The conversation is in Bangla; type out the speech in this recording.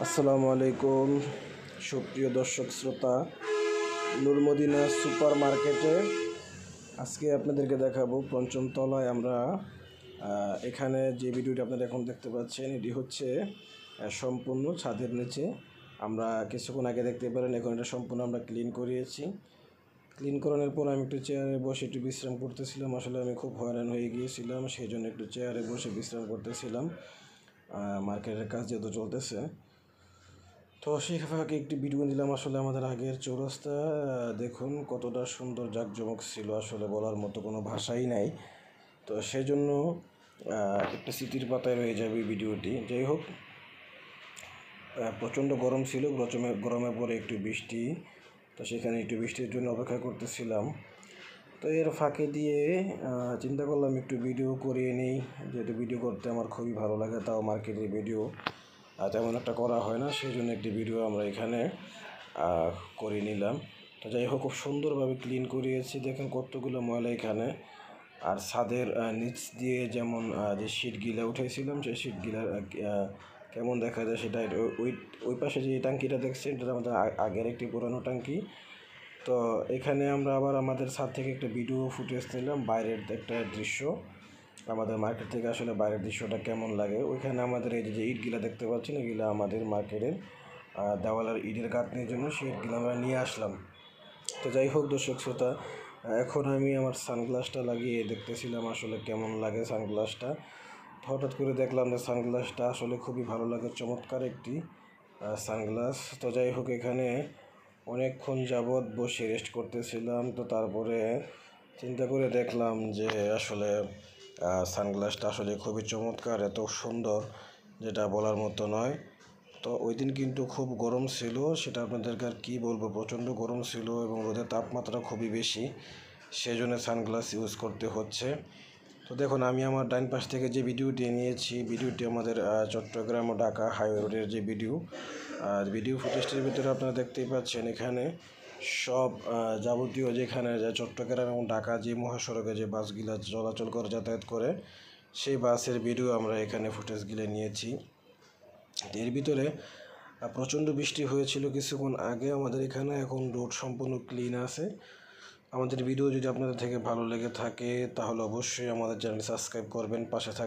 আসসালামু আলাইকুম সুপ্রিয় দর্শক শ্রোতা, নূর মদিনা সুপার মার্কেটে আজকে আপনাদেরকে দেখাবো পঞ্চম তলায় আমরা এখানে যে ভিডিওটি আপনারা এখন দেখতে পাচ্ছেন এটি হচ্ছে সম্পূর্ণ ছাদের নিচে। আমরা কিছুক্ষণ আগে দেখতে পেলেন, এখন এটা সম্পূর্ণ আমরা ক্লিন করিয়েছি। ক্লিন করানোর পর আমি একটু চেয়ারে বসে একটু বিশ্রাম করতেছিলাম। আসলে আমি খুব হয়রান হয়ে গিয়েছিলাম, সেই জন্য একটু চেয়ারে বসে বিশ্রাম করতেছিলাম। মার্কেটের কাজ যেহেতু চলতেছে, তো সেই ফাঁকে একটি ভিডিও দিলাম। আসলে আমাদের আগের চৌরাস্তা দেখুন কতটা সুন্দর জাঁকজমক ছিল, আসলে বলার মতো কোনো ভাষাই নাই। তো সেই জন্য একটা স্মৃতির পাতায় রয়ে যাবে ভিডিওটি। যাই হোক, প্রচণ্ড গরম ছিল, গরমের পরে একটু বৃষ্টি, তো সেখানে একটু বৃষ্টির জন্য অপেক্ষা করতেছিলাম। তো এর ফাঁকে দিয়ে চিন্তা করলাম একটু ভিডিও করিয়ে নিই, যেহেতু ভিডিও করতে আমার খুবই ভালো লাগে, তাও মার্কেটের ভিডিও তেমন একটা করা হয় না, সেই জন্য একটি ভিডিও আমরা এখানে করে নিলাম। তো যাই হোক, খুব সুন্দরভাবে ক্লিন করিয়েছি, দেখেন কতগুলো ময়লা এখানে। আর ছাদের নিচ দিয়ে যেমন যে শিটগুলা উঠেছিলাম, সেই শিটগুলা কেমন দেখা যায় সেটা ওই পাশে যে ট্যাঙ্কিটা দেখছেন, এটা আমাদের আগের একটি পুরানো ট্যাঙ্কি। তো এখানে আমরা আবার আমাদের ছাদ থেকে একটা ভিডিও ফুটেজ নিলাম, বাইরের একটা দৃশ্য, আমাদের মার্কেট থেকে আসলে বাইরের দৃশ্যটা কেমন লাগে। ওইখানে আমাদের এই যে ইটগুলা দেখতে পাচ্ছেন, এগুলো আমাদের মার্কেটের দেওয়ালের ইটের গাঁথনির জন্য সেই ইটগুলো আমরা নিয়ে আসলাম। তো যাই হোক দর্শক শ্রোতা, এখন আমি আমার সানগ্লাসটা লাগিয়ে দেখতেছিলাম আসলে কেমন লাগে সানগ্লাসটা। হঠাৎ করে দেখলাম যে সানগ্লাসটা আসলে খুবই ভালো লাগে, চমৎকার একটি সানগ্লাস। তো যাই হোক, এখানে অনেকক্ষণ যাবৎ বসে রেস্ট করতেছিলাম। তো তারপরে চিন্তা করে দেখলাম যে আসলে সানগ্লাসটা আসলে খুবই চমৎকার, এত সুন্দর যেটা বলার মতো নয়। তো ওই দিন কিন্তু খুব গরম ছিল, সেটা আপনাদেরকে আর কী বলবো, প্রচণ্ড গরম ছিল এবং রোদের তাপমাত্রা খুবই বেশি, সেজন্য সানগ্লাস ইউজ করতে হচ্ছে। তো দেখুন, আমি আমার ডাইন পাশ থেকে যে ভিডিওটি নিয়েছি, ভিডিওটি আমাদের চট্টগ্রাম ও ঢাকা হাইওয়ে রোডের যে ভিডিও ফুটেজটির ভিতরে আপনারা দেখতেই পাচ্ছেন, এখানে সব যাবতীয় যেখানে চট্টগ্রাম এবং ঢাকা যে মহাসড়কে যে বাসগুলো চলাচল করে যাতায়াত করে, সেই বাসের ভিডিও আমরা এখানে ফুটেজগুলো নিয়েছি। এর ভিতরে প্রচণ্ড বৃষ্টি হয়েছিল কিছুক্ষণ আগে আমাদের এখানে, এখন রোড সম্পূর্ণ ক্লিন আছে। আমাদের ভিডিও যদি আপনাদের থেকে ভালো লেগে থাকে তাহলে অবশ্যই আমাদের চ্যানেল সাবস্ক্রাইব করবেন, পাশে